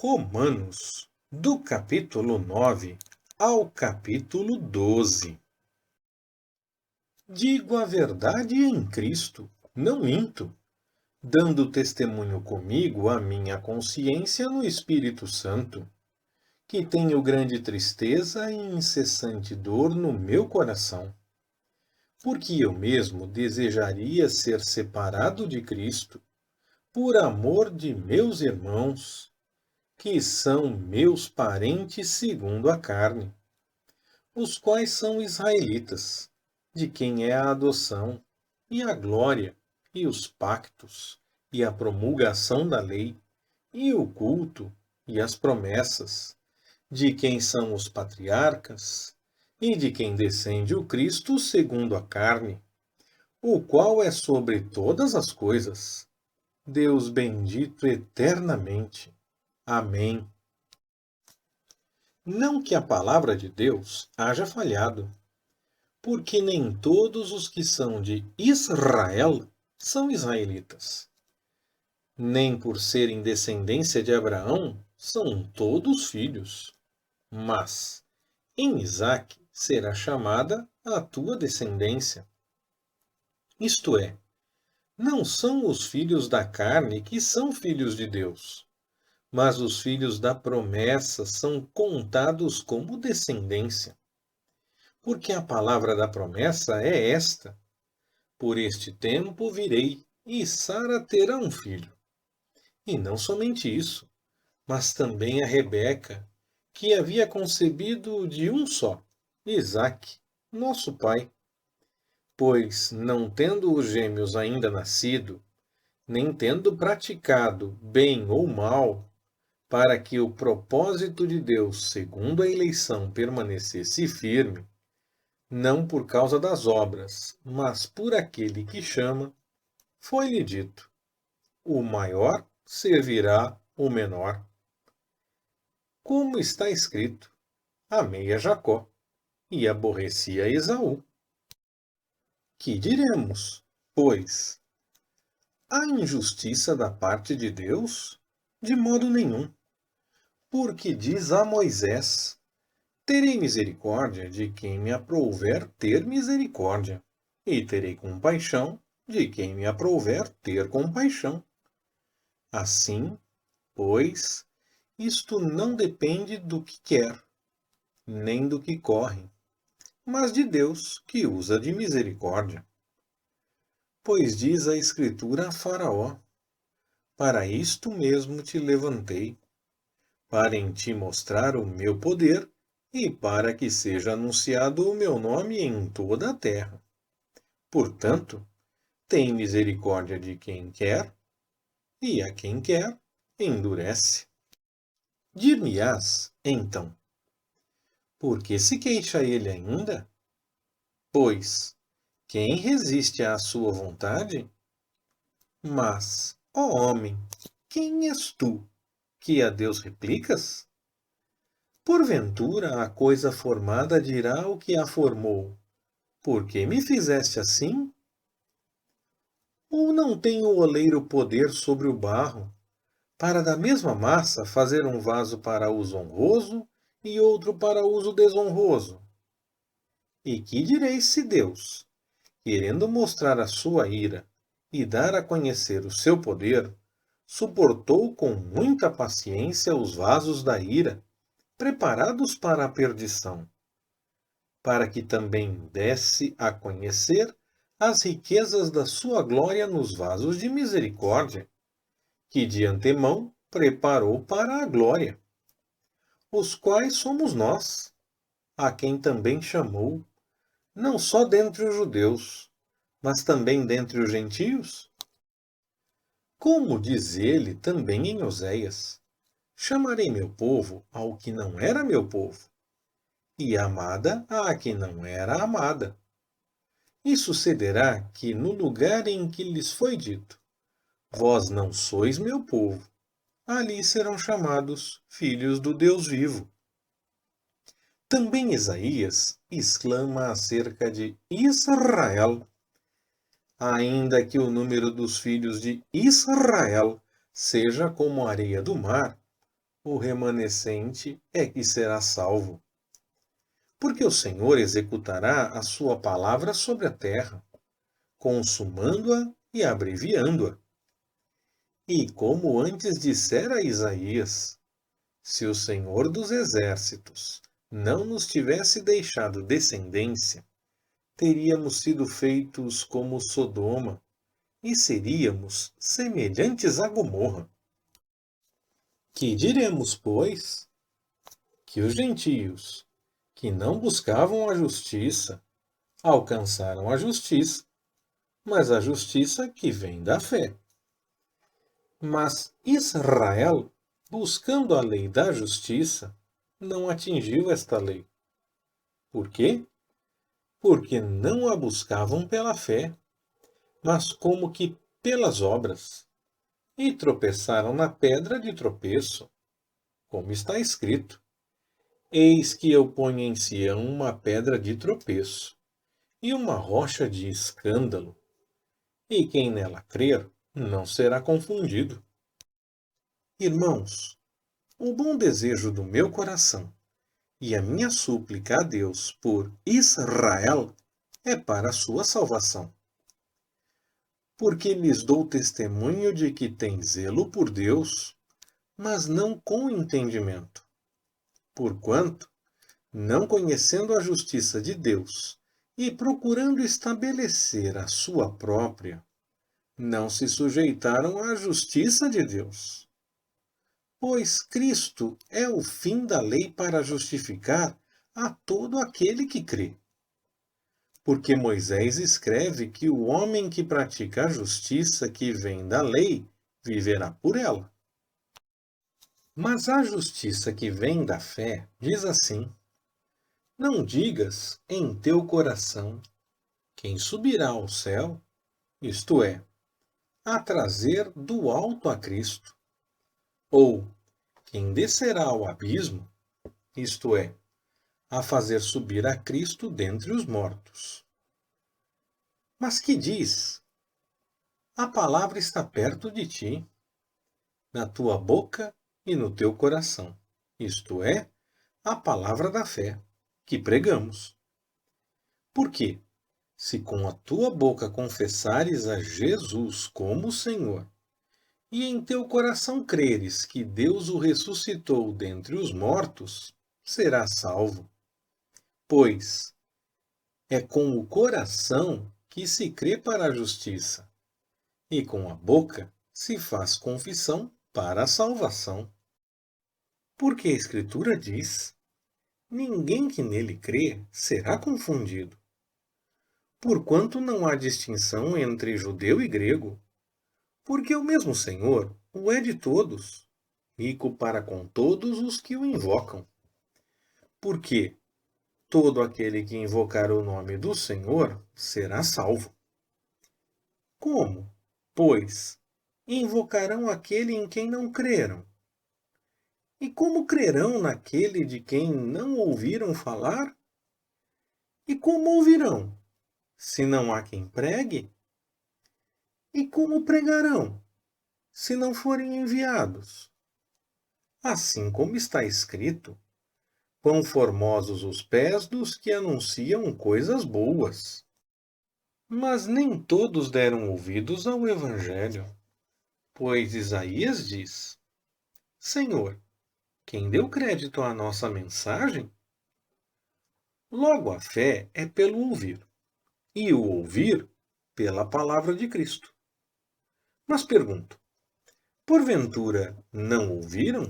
Romanos, do capítulo 9 ao capítulo 12. Digo a verdade em Cristo, não minto, dando testemunho comigo a minha consciência no Espírito Santo, que tenho grande tristeza e incessante dor no meu coração, porque eu mesmo desejaria ser separado de Cristo, por amor de meus irmãos, que são meus parentes segundo a carne, os quais são israelitas, de quem é a adoção, e a glória, e os pactos, e a promulgação da lei, e o culto, e as promessas, de quem são os patriarcas, e de quem descende o Cristo segundo a carne, o qual é sobre todas as coisas, Deus bendito eternamente. Amém. Não que a palavra de Deus haja falhado, porque nem todos os que são de Israel são israelitas. Nem por serem descendência de Abraão são todos filhos. Mas em Isaque será chamada a tua descendência. Isto é, não são os filhos da carne que são filhos de Deus, mas os filhos da promessa são contados como descendência. Porque a palavra da promessa é esta: por este tempo virei, e Sara terá um filho. E não somente isso, mas também a Rebeca, que havia concebido de um só, Isaque, nosso pai. Pois, não tendo os gêmeos ainda nascido, nem tendo praticado bem ou mal, para que o propósito de Deus, segundo a eleição, permanecesse firme, não por causa das obras, mas por aquele que chama, foi-lhe dito: o maior servirá o menor. Como está escrito: amei a Jacó e aborreci a Esaú. Que diremos, pois? Há injustiça da parte de Deus? De modo nenhum. Porque diz a Moisés: terei misericórdia de quem me aprouver ter misericórdia, e terei compaixão de quem me aprouver ter compaixão. Assim, pois, isto não depende do que quer, nem do que corre, mas de Deus, que usa de misericórdia. Pois diz a Escritura a Faraó: para isto mesmo te levantei, para em ti mostrar o meu poder, e para que seja anunciado o meu nome em toda a terra. Portanto, tem misericórdia de quem quer, e a quem quer, endurece. Dir-me-ás, então, por que se queixa ele ainda? Pois, quem resiste à sua vontade? Mas, ó homem, quem és tu, que a Deus replicas? Porventura a coisa formada dirá o que a formou: por que me fizeste assim? Ou não tem o oleiro poder sobre o barro, para da mesma massa fazer um vaso para uso honroso e outro para uso desonroso? E que direis se Deus, querendo mostrar a sua ira e dar a conhecer o seu poder, suportou com muita paciência os vasos da ira, preparados para a perdição, para que também desse a conhecer as riquezas da sua glória nos vasos de misericórdia, que de antemão preparou para a glória, os quais somos nós, a quem também chamou, não só dentre os judeus, mas também dentre os gentios? Como diz ele também em Oséias: chamarei meu povo ao que não era meu povo, e amada à que não era amada. E sucederá que no lugar em que lhes foi dito: vós não sois meu povo, ali serão chamados filhos do Deus vivo. Também Isaías exclama acerca de Israel: ainda que o número dos filhos de Israel seja como a areia do mar, o remanescente é que será salvo. Porque o Senhor executará a sua palavra sobre a terra, consumando-a e abreviando-a. E como antes dissera Isaías, se o Senhor dos Exércitos não nos tivesse deixado descendência, teríamos sido feitos como Sodoma e seríamos semelhantes a Gomorra. Que diremos, pois? Que os gentios, que não buscavam a justiça, alcançaram a justiça, mas a justiça que vem da fé. Mas Israel, buscando a lei da justiça, não atingiu esta lei. Por quê? Porque não a buscavam pela fé, mas como que pelas obras, e tropeçaram na pedra de tropeço, como está escrito: Eis que eu ponho em Sião uma pedra de tropeço, e uma rocha de escândalo, e quem nela crer não será confundido. Irmãos, o bom desejo do meu coração e a minha súplica a Deus por Israel é para a sua salvação. Porque lhes dou testemunho de que têm zelo por Deus, mas não com entendimento. Porquanto, não conhecendo a justiça de Deus e procurando estabelecer a sua própria, não se sujeitaram à justiça de Deus. Pois Cristo é o fim da lei para justificar a todo aquele que crê. Porque Moisés escreve que o homem que pratica a justiça que vem da lei viverá por ela. Mas a justiça que vem da fé diz assim: Não digas em teu coração: quem subirá ao céu, isto é, a trazer do alto a Cristo, ou quem descerá ao abismo, isto é, a fazer subir a Cristo dentre os mortos. Mas que diz? A palavra está perto de ti, na tua boca e no teu coração, isto é, a palavra da fé que pregamos. Porque, se com a tua boca confessares a Jesus como Senhor, e em teu coração creres que Deus o ressuscitou dentre os mortos, serás salvo. Pois é com o coração que se crê para a justiça, e com a boca se faz confissão para a salvação. Porque a Escritura diz: ninguém que nele crê será confundido. Porquanto não há distinção entre judeu e grego, porque o mesmo Senhor o é de todos, rico para com todos os que o invocam. Porque todo aquele que invocar o nome do Senhor será salvo. Como, pois, invocarão aquele em quem não creram? E como crerão naquele de quem não ouviram falar? E como ouvirão, se não há quem pregue? E como pregarão, se não forem enviados? Assim como está escrito: quão formosos os pés dos que anunciam coisas boas. Mas nem todos deram ouvidos ao Evangelho, pois Isaías diz: Senhor, quem deu crédito à nossa mensagem? Logo a fé é pelo ouvir, e o ouvir pela palavra de Cristo. Mas pergunto: porventura não ouviram?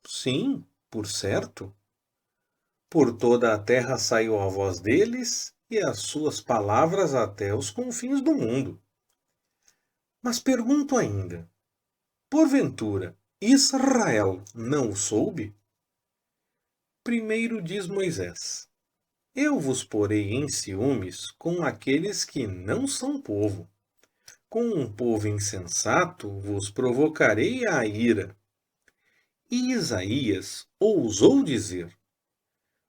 Sim, por certo. Por toda a terra saiu a voz deles e as suas palavras até os confins do mundo. Mas pergunto ainda: porventura Israel não o soube? Primeiro diz Moisés: Eu vos porei em ciúmes com aqueles que não são povo. Com um povo insensato vos provocarei a ira. E Isaías ousou dizer: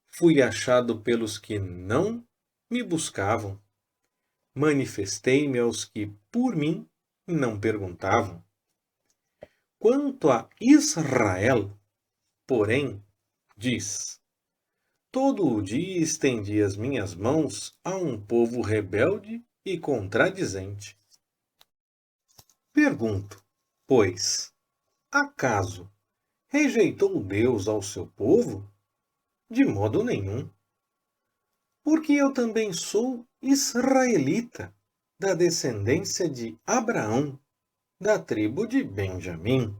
Fui achado pelos que não me buscavam. Manifestei-me aos que, por mim, não perguntavam. Quanto a Israel, porém, diz: todo o dia estendi as minhas mãos a um povo rebelde e contradizente. Pergunto, pois, acaso rejeitou Deus ao seu povo? De modo nenhum. Porque eu também sou israelita, da descendência de Abraão, da tribo de Benjamim.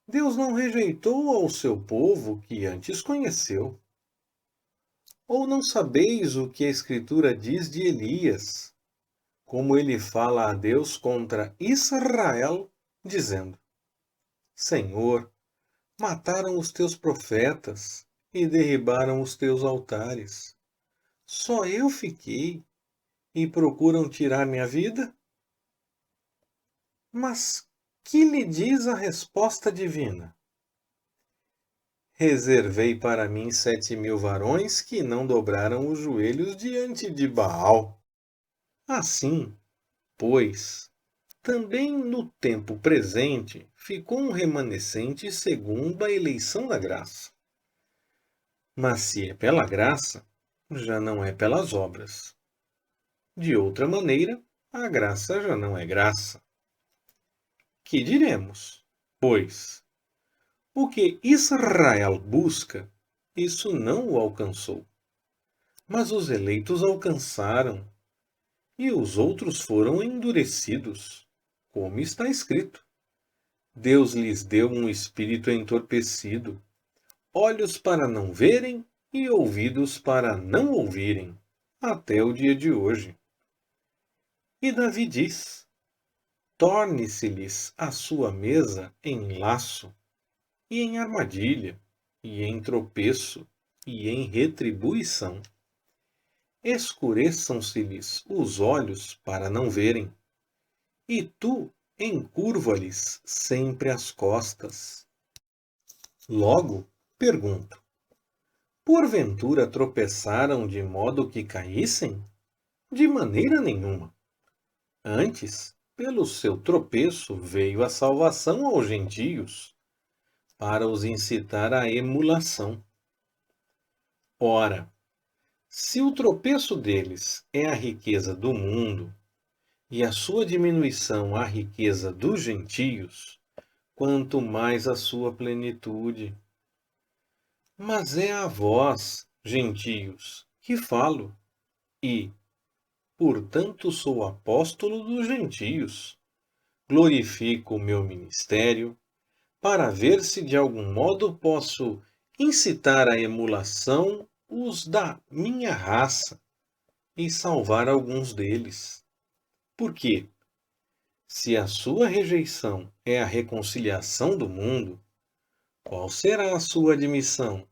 Deus não rejeitou ao seu povo que antes conheceu. Ou não sabeis o que a Escritura diz de Elias, como ele fala a Deus contra Israel, dizendo: Senhor, mataram os teus profetas e derribaram os teus altares. Só eu fiquei e procuram tirar minha vida? Mas que lhe diz a resposta divina? Reservei para mim 7.000 varões que não dobraram os joelhos diante de Baal. Assim, pois, também no tempo presente ficou um remanescente segundo a eleição da graça. Mas se é pela graça, já não é pelas obras. De outra maneira, a graça já não é graça. Que diremos? Pois, o que Israel busca, isso não o alcançou. Mas os eleitos alcançaram, e os outros foram endurecidos, como está escrito. Deus lhes deu um espírito entorpecido, olhos para não verem e ouvidos para não ouvirem, até o dia de hoje. E Davi diz: torne-se-lhes a sua mesa em laço, e em armadilha, e em tropeço, e em retribuição. Escureçam-se-lhes os olhos para não verem, e tu encurva-lhes sempre as costas. Logo, pergunto: porventura tropeçaram de modo que caíssem? De maneira nenhuma. Antes, pelo seu tropeço veio a salvação aos gentios, para os incitar à emulação. Ora, se o tropeço deles é a riqueza do mundo, e a sua diminuição a riqueza dos gentios, quanto mais a sua plenitude. Mas é a vós, gentios, que falo, e, portanto, sou apóstolo dos gentios. Glorifico o meu ministério, para ver se de algum modo posso incitar à emulação os da minha raça e salvar alguns deles. Porque, se a sua rejeição é a reconciliação do mundo, qual será a sua admissão,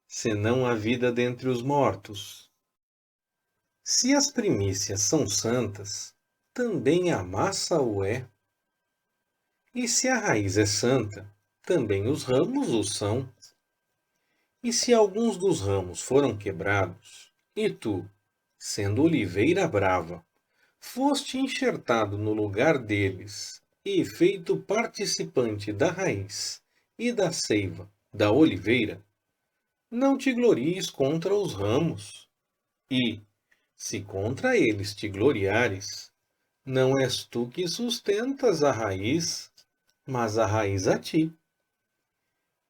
senão a vida dentre os mortos? Se as primícias são santas, também a massa o é. E se a raiz é santa, também os ramos o são. E se alguns dos ramos foram quebrados, e tu, sendo oliveira brava, foste enxertado no lugar deles, e feito participante da raiz e da seiva da oliveira, não te glories contra os ramos. E, se contra eles te gloriares, não és tu que sustentas a raiz, mas a raiz a ti.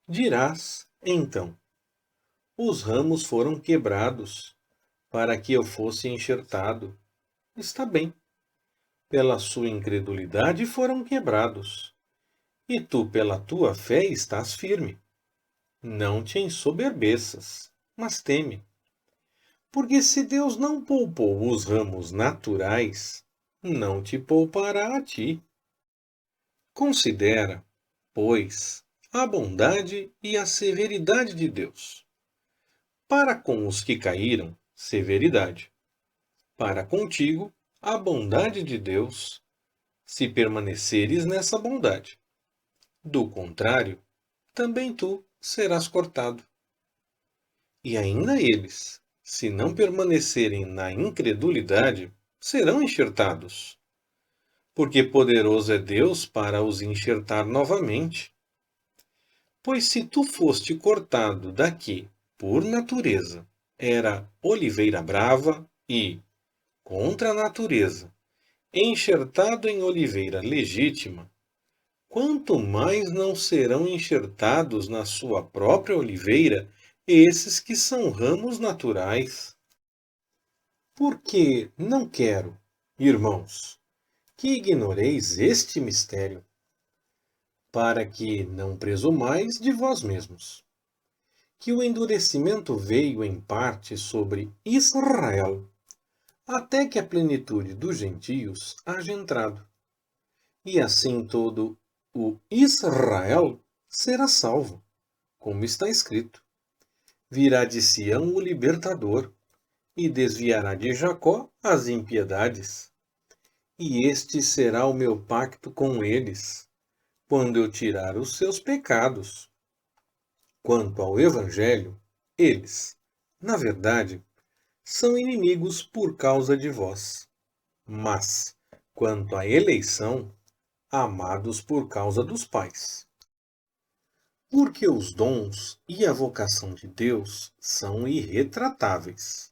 Dirás, então: os ramos foram quebrados, para que eu fosse enxertado. Está bem. Pela sua incredulidade foram quebrados, e tu pela tua fé estás firme. Não te ensoberbeças, mas teme. Porque se Deus não poupou os ramos naturais, não te poupará a ti. Considera, pois, a bondade e a severidade de Deus. Para com os que caíram, severidade. Para contigo, a bondade de Deus, se permaneceres nessa bondade. Do contrário, também tu serás cortado. E ainda eles, se não permanecerem na incredulidade, serão enxertados. Porque poderoso é Deus para os enxertar novamente. Pois se tu foste cortado da que, por natureza, era oliveira brava e, contra a natureza, enxertado em oliveira legítima, quanto mais não serão enxertados na sua própria oliveira esses que são ramos naturais? Porque não quero, irmãos, que ignoreis este mistério, para que não presumais de vós mesmos, que o endurecimento veio em parte sobre Israel, até que a plenitude dos gentios haja entrado. E assim todo o Israel será salvo, como está escrito. Virá de Sião o libertador, e desviará de Jacó as impiedades. E este será o meu pacto com eles, quando eu tirar os seus pecados. Quanto ao Evangelho, eles, na verdade, são inimigos por causa de vós. Mas, quanto à eleição, amados por causa dos pais. Porque os dons e a vocação de Deus são irretratáveis.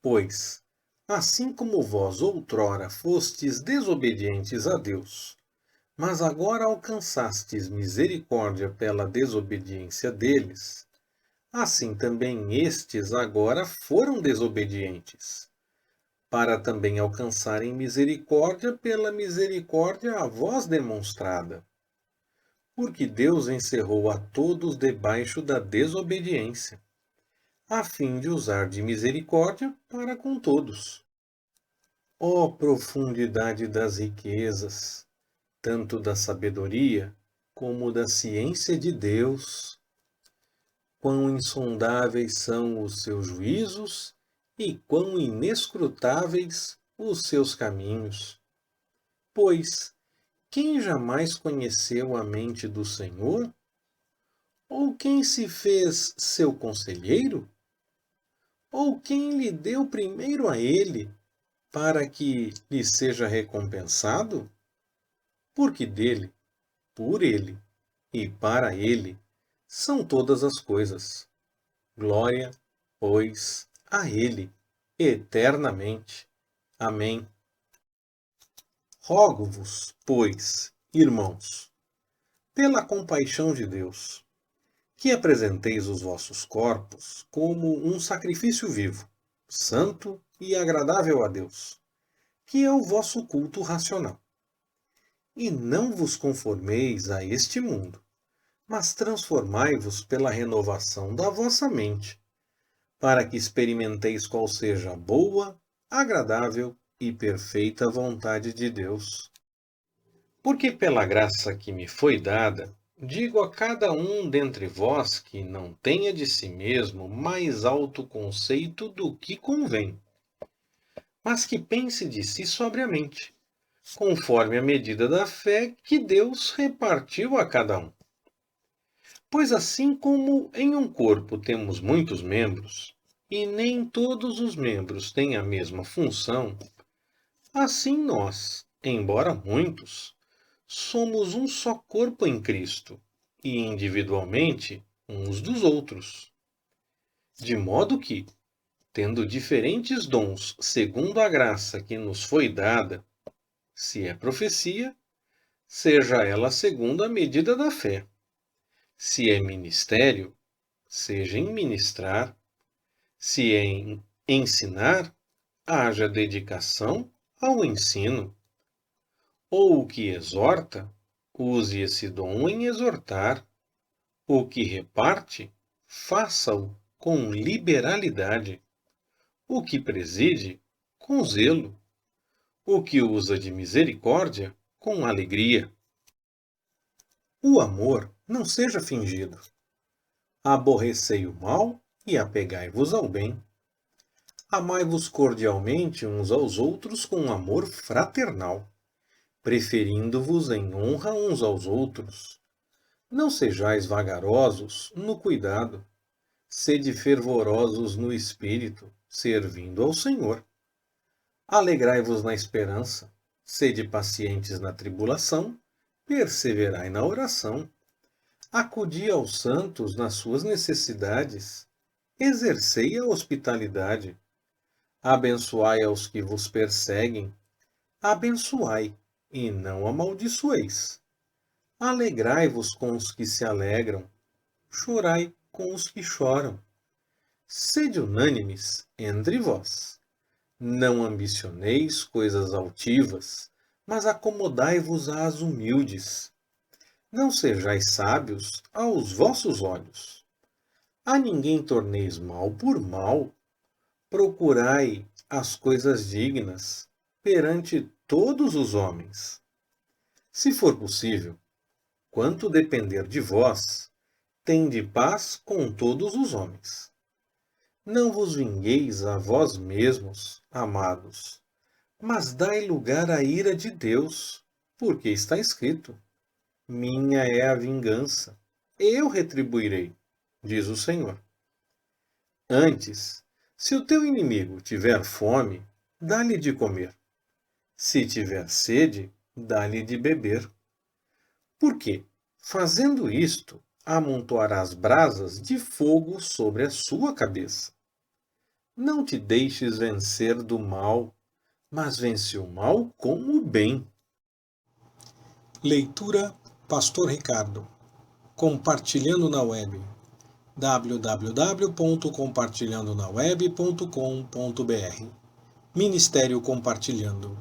Pois, assim como vós outrora fostes desobedientes a Deus, mas agora alcançastes misericórdia pela desobediência deles, assim também estes agora foram desobedientes, para também alcançarem misericórdia pela misericórdia a vós demonstrada. Porque Deus encerrou a todos debaixo da desobediência, a fim de usar de misericórdia para com todos. Ó profundidade das riquezas, tanto da sabedoria como da ciência de Deus! Quão insondáveis são os seus juízos e quão inescrutáveis os seus caminhos! Pois, quem jamais conheceu a mente do Senhor? Ou quem se fez seu conselheiro? Ou quem lhe deu primeiro a ele, para que lhe seja recompensado? Porque dele, por ele e para ele são todas as coisas. Glória, pois, a ele, eternamente. Amém. Rogo-vos, pois, irmãos, pela compaixão de Deus, que apresenteis os vossos corpos como um sacrifício vivo, santo e agradável a Deus, que é o vosso culto racional. E não vos conformeis a este mundo, mas transformai-vos pela renovação da vossa mente, para que experimenteis qual seja a boa, agradável e perfeita vontade de Deus. Porque pela graça que me foi dada, digo a cada um dentre vós que não tenha de si mesmo mais alto conceito do que convém, mas que pense de si sobriamente, conforme a medida da fé que Deus repartiu a cada um. Pois assim como em um corpo temos muitos membros, e nem todos os membros têm a mesma função, assim nós, embora muitos, somos um só corpo em Cristo, e individualmente uns dos outros. De modo que, tendo diferentes dons segundo a graça que nos foi dada, se é profecia, seja ela segundo a medida da fé. Se é ministério, seja em ministrar. Se é em ensinar, haja dedicação ao ensino. Ou o que exorta, use esse dom em exortar. O que reparte, faça-o com liberalidade. O que preside, com zelo. O que usa de misericórdia, com alegria. O amor não seja fingido. Aborrecei o mal e apegai-vos ao bem. Amai-vos cordialmente uns aos outros com amor fraternal, preferindo-vos em honra uns aos outros. Não sejais vagarosos no cuidado, sede fervorosos no espírito, servindo ao Senhor. Alegrai-vos na esperança, sede pacientes na tribulação, perseverai na oração. Acudi aos santos nas suas necessidades, exercei a hospitalidade, abençoai aos que vos perseguem, abençoai e não amaldiçoeis. Alegrai-vos com os que se alegram, chorai com os que choram. Sede unânimes entre vós. Não ambicioneis coisas altivas, mas acomodai-vos às humildes. Não sejais sábios aos vossos olhos. A ninguém torneis mal por mal. Procurai as coisas dignas perante todos os homens. Se for possível, quanto depender de vós, tende paz com todos os homens. Não vos vingueis a vós mesmos, amados, mas dai lugar à ira de Deus, porque está escrito: minha é a vingança, eu retribuirei, diz o Senhor. Antes, se o teu inimigo tiver fome, dá-lhe de comer. Se tiver sede, dá-lhe de beber. Porque, fazendo isto, amontoarás brasas de fogo sobre a sua cabeça. Não te deixes vencer do mal, mas vence o mal com o bem. Leitura Pastor Ricardo. Compartilhando na web. www.compartilhandonaweb.com.br Ministério Compartilhando.